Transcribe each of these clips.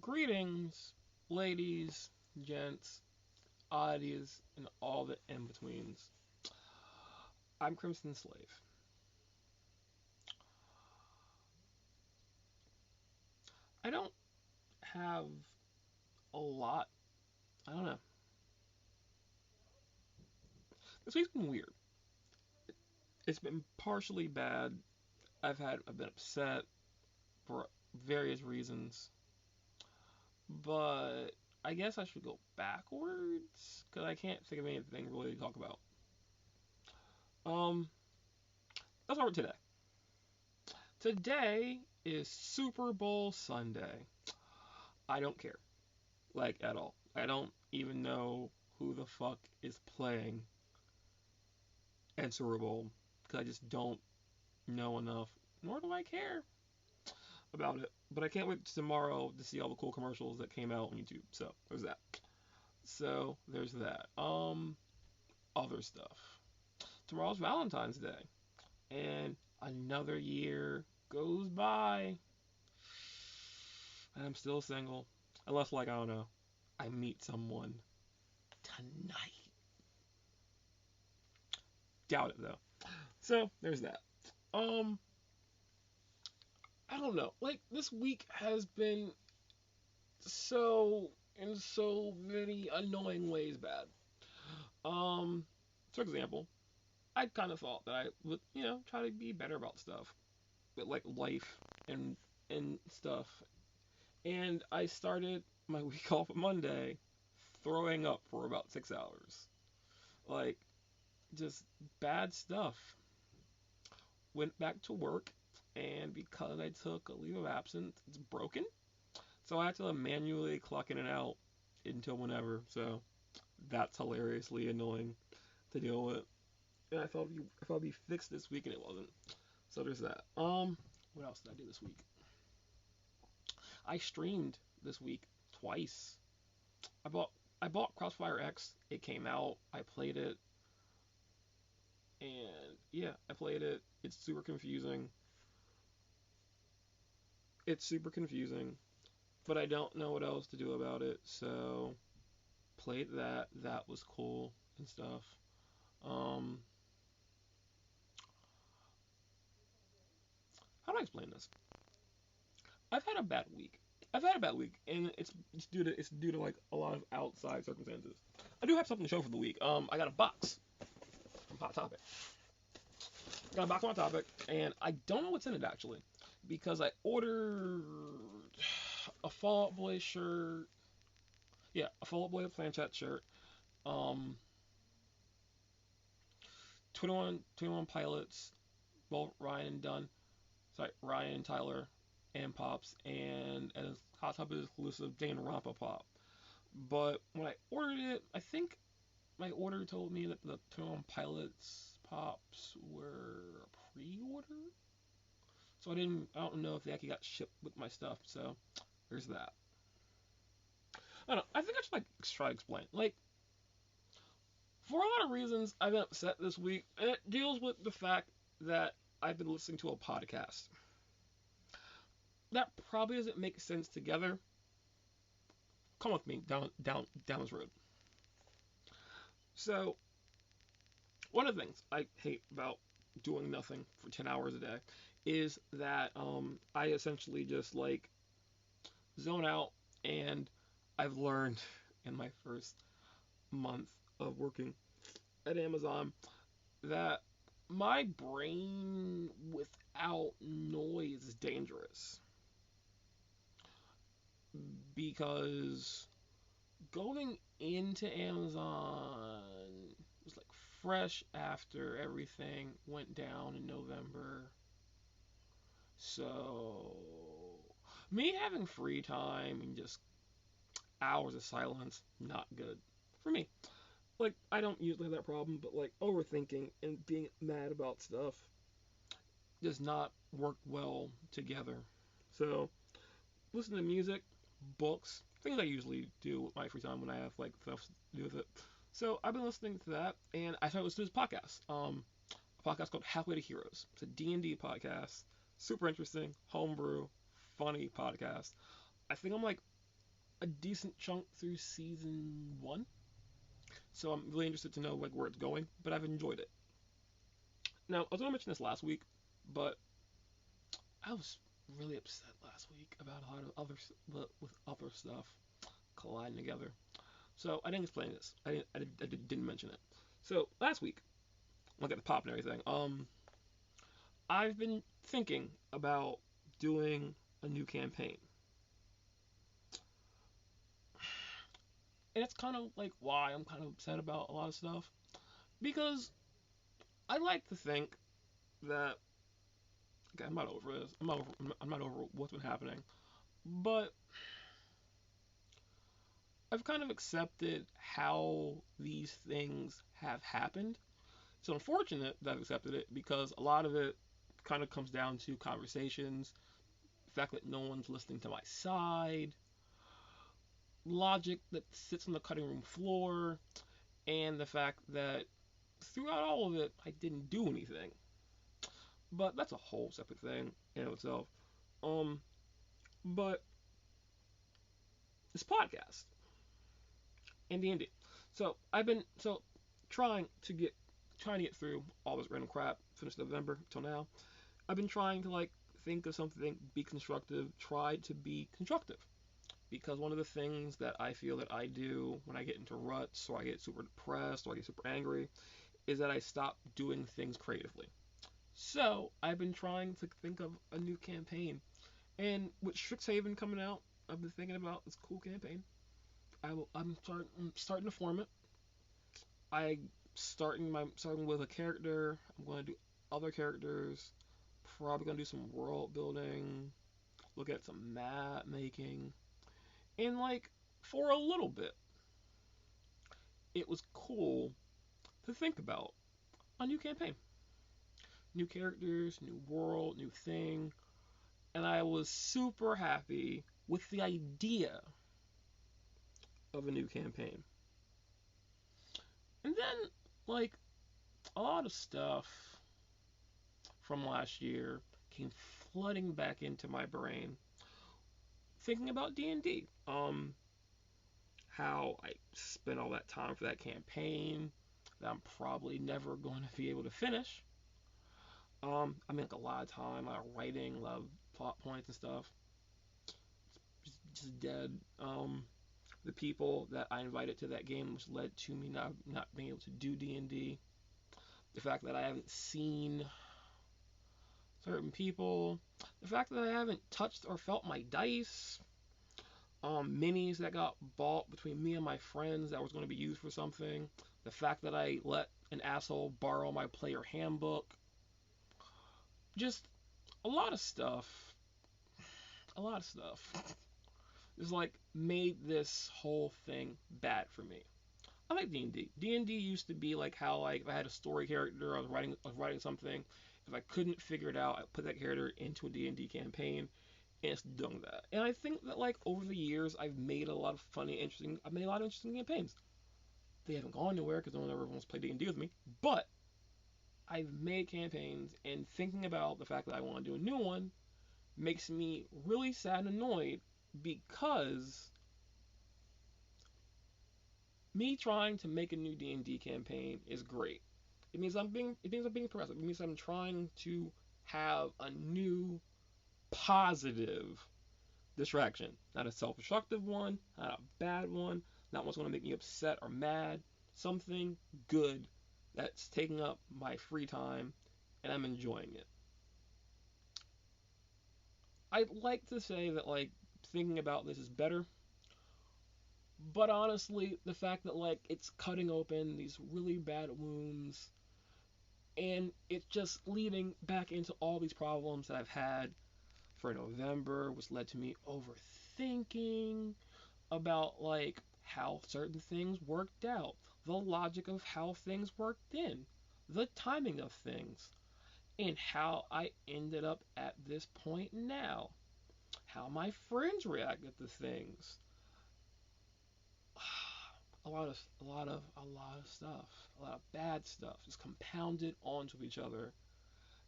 Greetings, ladies, gents, oddities, and all the in betweens. I'm CrimsonSlave. I don't have a lot. I don't know. This week's been weird. It's been partially bad. I've been upset for various reasons, but I guess I should go backwards because I can't think of anything really to talk about. Um, let's start with today. Today is Super Bowl Sunday. I don't care, like at all. I don't even know who the fuck is playing at Super Bowl because I just don't know enough, nor do I care about it. But I can't wait tomorrow to see all the cool commercials that came out on YouTube. So there's that. So there's that. Other stuff. Tomorrow's Valentine's Day, and another year goes by, and I'm still single. Unless, like, I don't know, I meet someone tonight. Doubt it though. So there's that. Um, I don't know. Like, this week has been so in so many annoying ways bad. Um, for example, I kind of thought that I would, try to be better about stuff, with like life and stuff. And I started my week off Monday throwing up for about 6 hours. Like, just bad stuff. Went back to work, and because I took a leave of absence, it's broken. So I had to manually clock in and out until whenever. So that's hilariously annoying to deal with. And I thought it'd be fixed this week, and it wasn't. So there's that. What else did I do this week? I streamed this week twice. I bought I bought Crossfire X. It came out. I played it, and yeah, I played it. It's super confusing. It's super confusing, but I don't know what else to do about it. So played that. That was cool and stuff. Um, how do I explain this? I've had a bad week. I've had a bad week, and it's due to like a lot of outside circumstances. I do have something to show for the week. I got a box from Hot Topic. Got a box from Hot Topic, and I don't know what's in it actually, because I ordered a Fall Out Boy shirt. Yeah, a Fall Out Boy planchette shirt. Um, 21 Pilots, both Ryan and Dunn. Sorry, Ryan, Tyler, and Pops, and as Hot Topic exclusive Dan Rampa Pop. But when I ordered it, I think my order told me that the 21 Pilots Pops were a pre-order. So I don't know if they actually got shipped with my stuff. So there's that. I don't know. I think I should like try to explain. Like, for a lot of reasons, I've been upset this week, and it deals with the fact that I've been listening to a podcast. That probably doesn't make sense together. Come with me down this road. So one of the things I hate about doing nothing for 10 hours a day is that I essentially just like zone out, and I've learned in my first month of working at Amazon that my brain without noise is dangerous, because going into Amazon was like fresh after everything went down in November. So me having free time and just hours of silence, not good for me. Like, I don't usually have that problem, but like overthinking and being mad about stuff does not work well together. So listen to music, books, things I usually do with my free time when I have like stuff to do with it. So I've been listening to that, and I started listening to this podcast. A podcast called Halfway to Heroes. It's a D&D podcast. Super interesting, homebrew, funny podcast. I think I'm like a decent chunk through season one, so I'm really interested to know like where it's going. But I've enjoyed it. Now I was gonna mention this last week, but I was really upset last week about a lot of with other stuff colliding together. So I didn't explain this. I didn't mention it. So last week, look at the pop and everything. I've been thinking about doing a new campaign, and it's kind of like why I'm kind of upset about a lot of stuff because I like to think that okay, I'm not over this. I'm not over what's been happening, but I've kind of accepted how these things have happened. It's unfortunate that I've accepted it because a lot of it kind of comes down to conversations, the fact that no one's listening to my side, logic that sits on the cutting room floor, and the fact that throughout all of it, I didn't do anything. But that's a whole separate thing in itself. Um, but this podcast and D&D. So I've been trying to get trying to get through all this random crap. Finished November till now. I've been trying to like think of something, be constructive, try to be constructive. Because one of the things that I feel that I do when I get into ruts or I get super depressed or I get super angry is that I stop doing things creatively. So I've been trying to think of a new campaign, and with Strixhaven coming out, I've been thinking about this cool campaign. I'm starting to form it. Starting with a character. I'm going to do other characters. Probably going to do some world building. Look at some map making, and like for a little bit, it was cool to think about a new campaign, new characters, new world, new thing, and I was super happy with the idea of a new campaign. And then, like, a lot of stuff from last year came flooding back into my brain, thinking about D&D. How I spent all that time for that campaign that I'm probably never going to be able to finish. I mean, like a lot of time, a lot of writing, a lot of plot points and stuff, just dead. The people that I invited to that game, which led to me not being able to do D&D. The fact that I haven't seen certain people. The fact that I haven't touched or felt my dice. Minis that got bought between me and my friends that was going to be used for something. The fact that I let an asshole borrow my player handbook. Just a lot of stuff. A lot of stuff. Just like made this whole thing bad for me. I like D&D. D&D used to be like how like if I had a story character, I was writing something. If I couldn't figure it out, I put that character into a D&D campaign, and it's done that. And I think that like over the years, I've made a lot of interesting campaigns. They haven't gone anywhere because no one ever wants to play D&D with me. But I've made campaigns, and thinking about the fact that I want to do a new one makes me really sad and annoyed because me trying to make a new D&D campaign is great. It means I'm being progressive. It means I'm trying to have a new positive distraction, not a self-destructive one, not a bad one, not what's going to make me upset or mad. Something good that's taking up my free time and I'm enjoying it. I'd like to say that like thinking about this is better, but honestly, the fact that like it's cutting open these really bad wounds and it's just leading back into all these problems that I've had for November, which led to me overthinking about like how certain things worked out, the logic of how things worked in, the timing of things, and how I ended up at this point now, how my friends reacted to things. A lot of stuff, a lot of bad stuff, just compounded onto each other,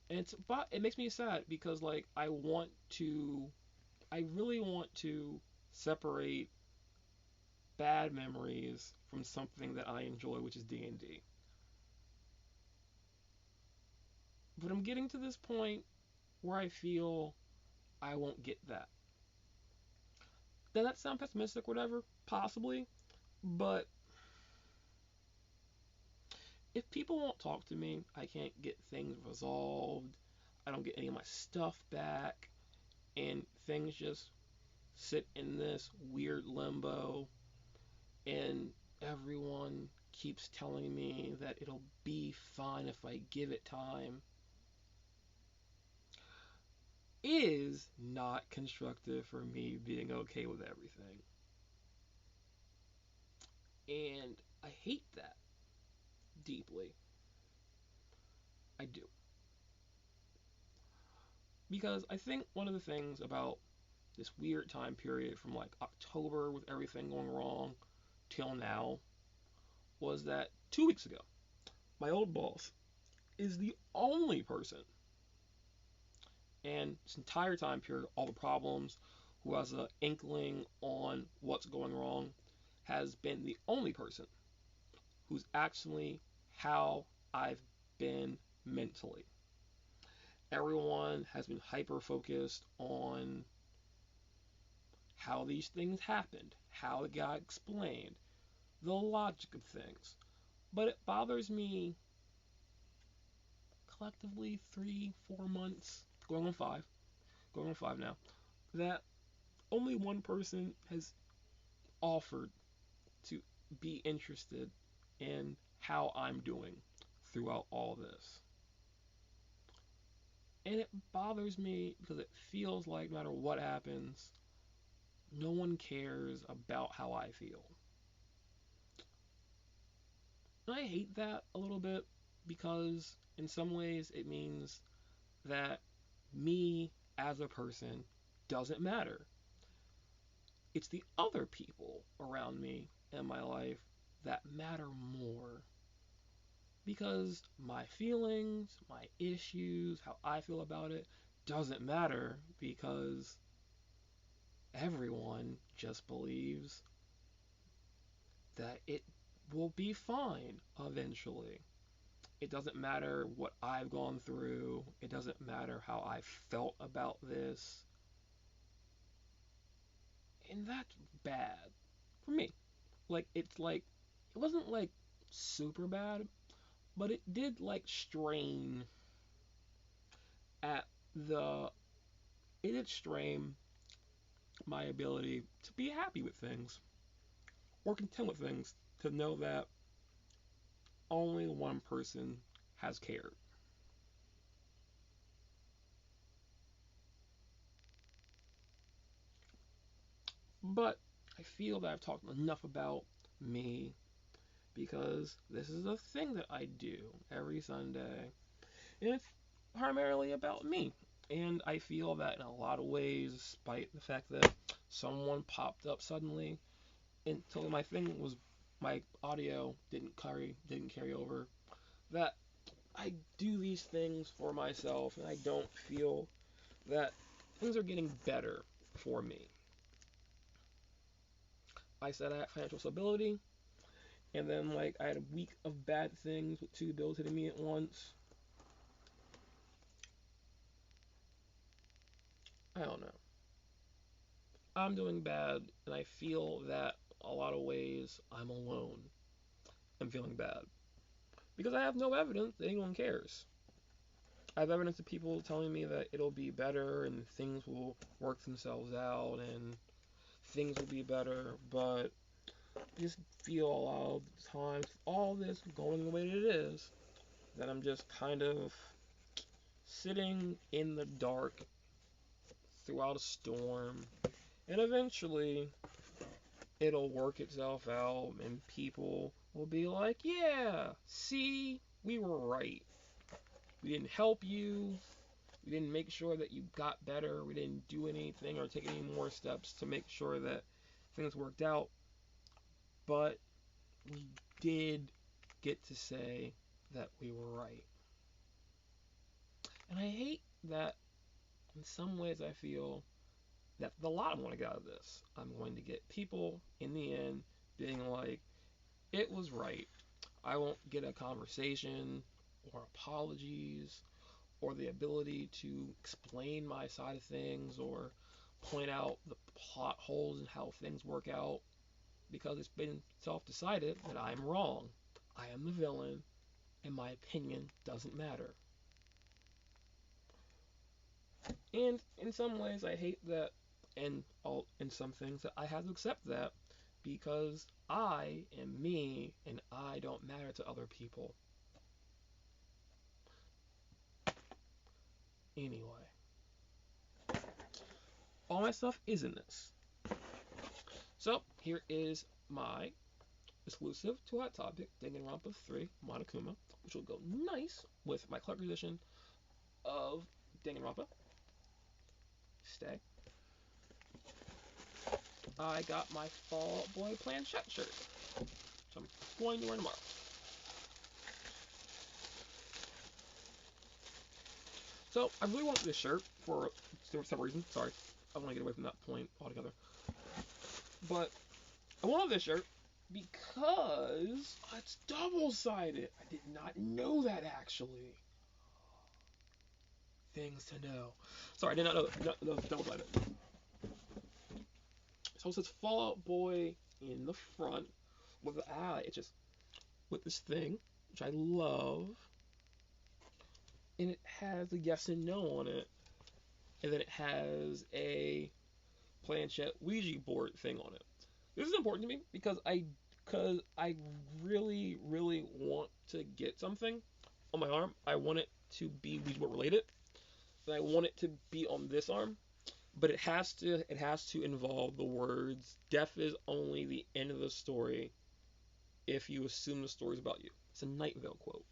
and but it makes me sad because like I really want to separate bad memories from something that I enjoy, which is D&D. But I'm getting to this point where I feel I won't get that. Does that sound pessimistic, or whatever? Possibly. But if people won't talk to me, I can't get things resolved, I don't get any of my stuff back, and things just sit in this weird limbo, and everyone keeps telling me that it'll be fine if I give it time, is not constructive for me being okay with everything. And I hate that deeply. I do. Because I think one of the things about this weird time period from like October with everything going wrong till now was that 2 weeks ago, my old boss is the only person, and this entire time period, all the problems, who has an inkling on what's going wrong, has been the only person who's actually how I've been mentally. Everyone has been hyper focused on how these things happened, how it got explained, the logic of things. But it bothers me collectively 3, 4 months, going on five now, that only one person has offered to be interested in how I'm doing throughout all this. And it bothers me because it feels like no matter what happens, no one cares about how I feel. And I hate that a little bit because, in some ways, it means that me as a person doesn't matter. It's the other people around me in my life that matter more. Because my feelings, my issues, how I feel about it doesn't matter because everyone just believes that it will be fine eventually. It doesn't matter what I've gone through. It doesn't matter how I felt about this. And that's bad for me. It wasn't like super bad, but it did like strain at the, it did strain my ability to be happy with things or content with things, to know that only one person has cared. But I feel that I've talked enough about me, because this is a thing that I do every Sunday, and it's primarily about me. And I feel that in a lot of ways, despite the fact that someone popped up suddenly and told me my thing was, my audio didn't carry over, that I do these things for myself, and I don't feel that things are getting better for me. I said I had financial stability, and then like I had a week of bad things with two bills hitting me at once. I don't know. I'm doing bad, and I feel that a lot of ways I'm alone. I'm feeling bad because I have no evidence that anyone cares. I have evidence of people telling me that it'll be better and things will work themselves out and things will be better, but I just feel a lot of times all this going the way that it is, that I'm just kind of sitting in the dark throughout a storm, and eventually it'll work itself out and people will be like, yeah, see, we were right. We didn't help you. We didn't make sure that you got better. We didn't do anything or take any more steps to make sure that things worked out. But we did get to say that we were right. And I hate that in some ways I feel that the lot I want to get out of this, I'm going to get people in the end being like, it was right. I won't get a conversation or apologies or the ability to explain my side of things or point out the plot holes and how things work out because it's been self decided that I'm wrong. I am the villain and my opinion doesn't matter. And in some ways, I hate that, and in some things that I have to accept that because I am me and I don't matter to other people. Anyway, all my stuff is in this. So here is my exclusive to Hot Topic Danganronpa 3 Monokuma, which will go nice with my collector's edition of Danganronpa. Stay. I got my Fall Out Boy planchette shirt, so I'm going to wear tomorrow. So I really wanted this shirt for some reason. Sorry, I want to get away from that point altogether. But I wanted this shirt because it's double-sided. I did not know that actually. Things to know. Sorry, I did not know that it's double-sided. So it says Fall Out Boy in the front with the it's just with this thing, which I love. And it has a yes and no on it. And then it has a planchette Ouija board thing on it. This is important to me because I really want to get something on my arm. I want it to be Ouija board related. And I want it to be on this arm, but it has to involve the words "Death is only the end of the story if you assume the story's about you." It's a Night Vale quote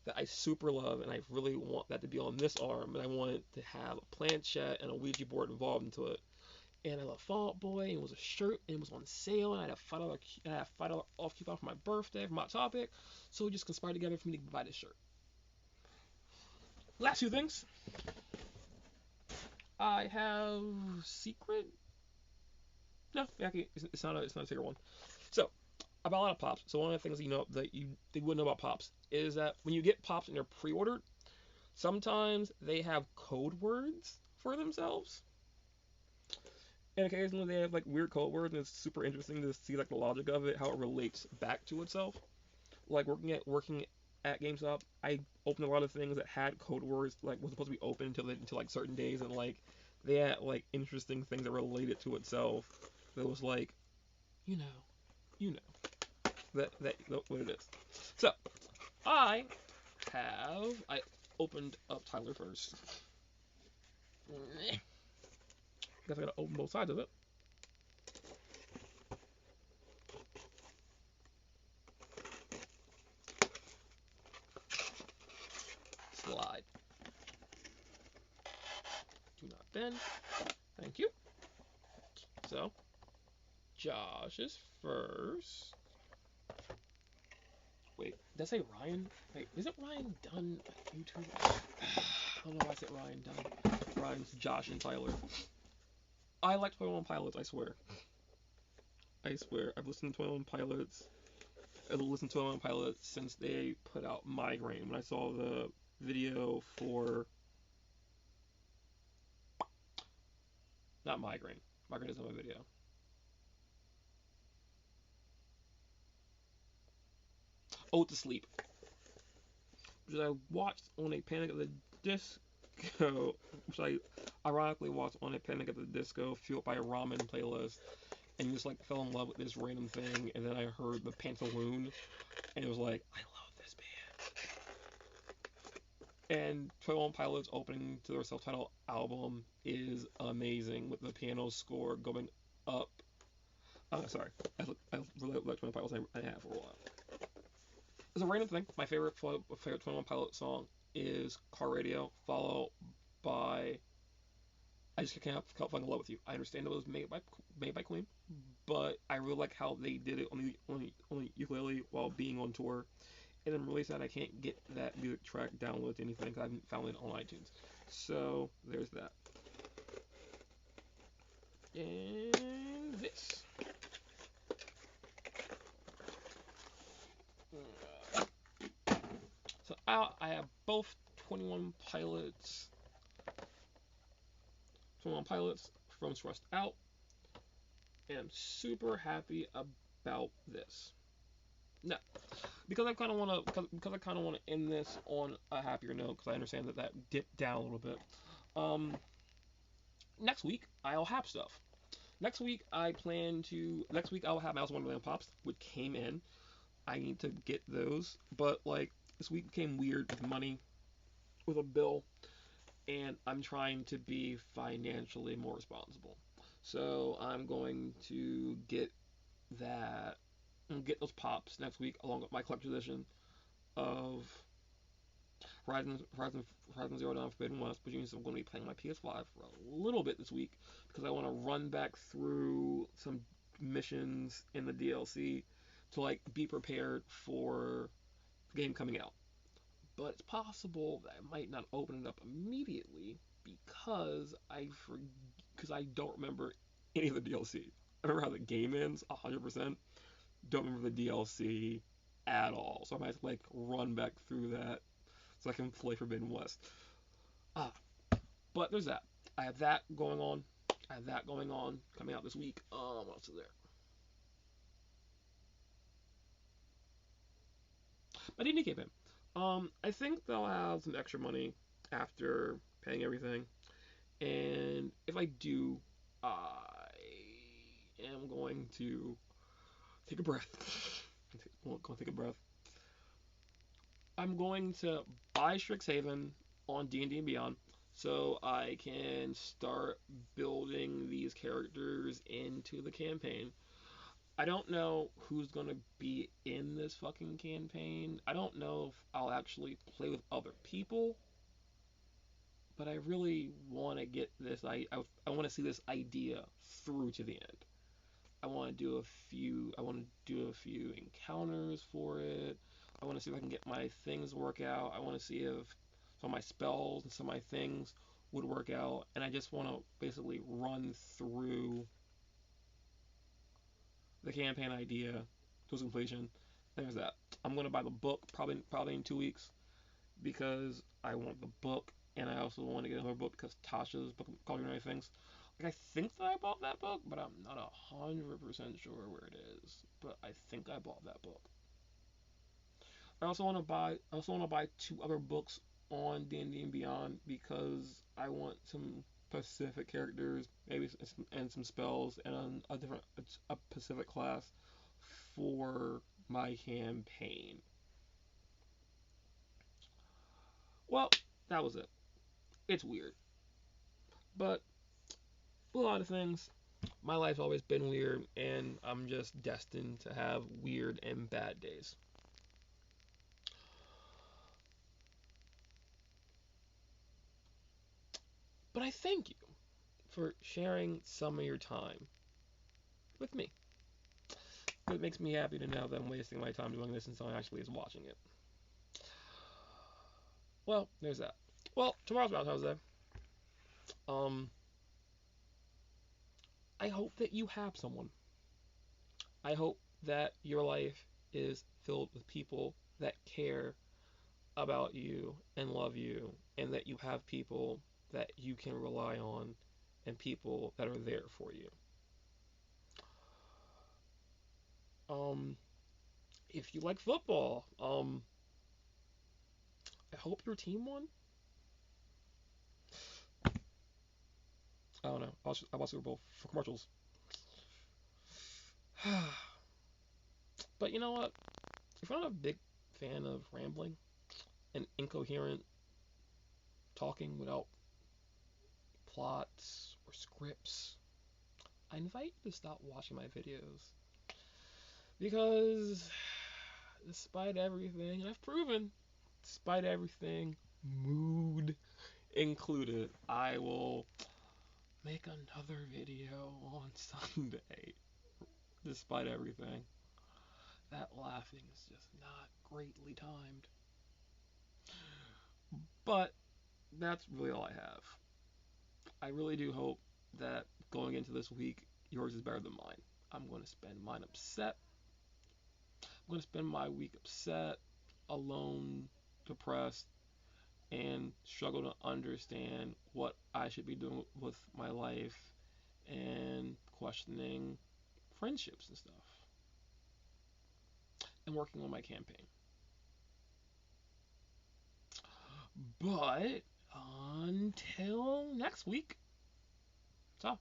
that I super love, and I really want that to be on this arm, and I want it to have a planchette and a Ouija board involved into it. And I love Fall Out Boy, and it was a shirt, and it was on sale, and I had a $5 off coupon for my birthday from Hot Topic, so it just conspired together for me to buy this shirt. Last few things. I have secret. No, actually, it's not a secret one. So I bought a lot of pops. So one of the things that you wouldn't know about pops is that when you get pops and they're pre-ordered, sometimes they have code words for themselves. And occasionally they have like weird code words, and it's super interesting to see like the logic of it, how it relates back to itself. Like working at GameStop, I opened a lot of things that had code words like was supposed to be open until like certain days, and like they had like interesting things that related to itself. That was like, you know, you know that what it is. So I opened up Tyler first. Guess I gotta open both sides of it. Slide. Do not bend. Thank you. So, Josh is first. Wait, did I say Ryan? Wait, isn't Ryan Dunn a YouTuber? I don't know why I said Ryan Dunn. Ryan's Josh and Tyler. I like 21 Pilots, I swear. I swear. I've listened to 21 Pilots. I've listened to 21 Pilots since they put out Migraine. When I saw the video for... Not Migraine. Migraine isn't my video. Ode to Sleep. Which I watched on a Panic at the Disco... Which I ironically watched on a Panic at the Disco fueled by a ramen playlist. And just like fell in love with this random thing. And then I heard the Pantaloon. And it was like, I love this band. And 21 Pilots opening to their self-titled album is amazing with the piano score going up. Sorry, I really like 21 Pilots. I have for a while. As a random thing, my favorite 21 Pilot song is Car Radio, followed by I Just Can't Help Falling in Love with You. I understand it was made by Queen, but I really like how they did it on the ukulele while being on tour. And I'm really sad I can't get that music track downloaded to anything because I haven't found it on iTunes. So there's that. And this. Palm Pilots from Stressed Out, and I'm super happy about this. Now, because I kind of want to, because I kind of want to end this on a happier note, because I understand that dipped down a little bit. Um, Next week I'll have stuff. Next week I'll have Mouse Wonderland Pops, which came in. I need to get those, but like this week became weird with money, with a bill, and I'm trying to be financially more responsible. So I'm going to that, get those pops next week along with my collector's edition of Horizon Zero Dawn Forbidden West, which means I'm going to be playing my PS5 for a little bit this week because I want to run back through some missions in the DLC to like be prepared for the game coming out. But it's possible that I might not open it up immediately because I don't remember any of the DLC. I remember how the game ends 100%. Don't remember the DLC at all. So I might have to like run back through that so I can play Forbidden West. Ah, but there's that. I have that going on. Coming out this week. What else is there? My D&D campaign. I think they'll have some extra money after paying everything, and if I do, I am going to take a breath. Go take a breath. I'm going to buy Strixhaven on D&D and Beyond so I can start building these characters into the campaign. I don't know who's going to be in this fucking campaign. I don't know if I'll actually play with other people, but I really want to get this. I want to see this idea through to the end. I want to do a few. I want to do a few encounters for it. I want to see if I can get my things work out. I want to see if some of my spells and some of my things would work out. And I just want to basically run through the campaign idea to its completion. There's that. I'm gonna buy the book probably in 2 weeks because I want the book, and I also want to get another book because Tasha's book called United Things. Like I think that I bought that book, but I'm not 100% sure where it is. But I think I bought that book. I also want to buy two other books on D&D and Beyond because I want some Pacific characters, maybe and some spells and a Pacific class for my campaign. Well, that was it. It's weird, but a lot of things. My life's always been weird, and I'm just destined to have weird and bad days. But I thank you for sharing some of your time with me. It makes me happy to know that I'm wasting my time doing this and someone actually is watching it. Well, there's that. Well, tomorrow's Valentine's Day. Um, I hope that you have someone. I hope that your life is filled with people that care about you and love you, and that you have people that you can rely on and people that are there for you. Um, if you like football, I hope your team won. I don't know. I watch Super Bowl for commercials. But you know what? If I'm not a big fan of rambling and incoherent talking without plots or scripts, I invite you to stop watching my videos. Because despite everything, and I've proven, despite everything, mood included, I will make another video on Sunday. Despite everything, that laughing is just not greatly timed. But that's really all I have. I really do hope that going into this week, yours is better than mine. I'm going to spend mine upset. I'm going to spend my week upset, alone, depressed, and struggle to understand what I should be doing with my life and questioning friendships and stuff and working on my campaign. But until next week, so.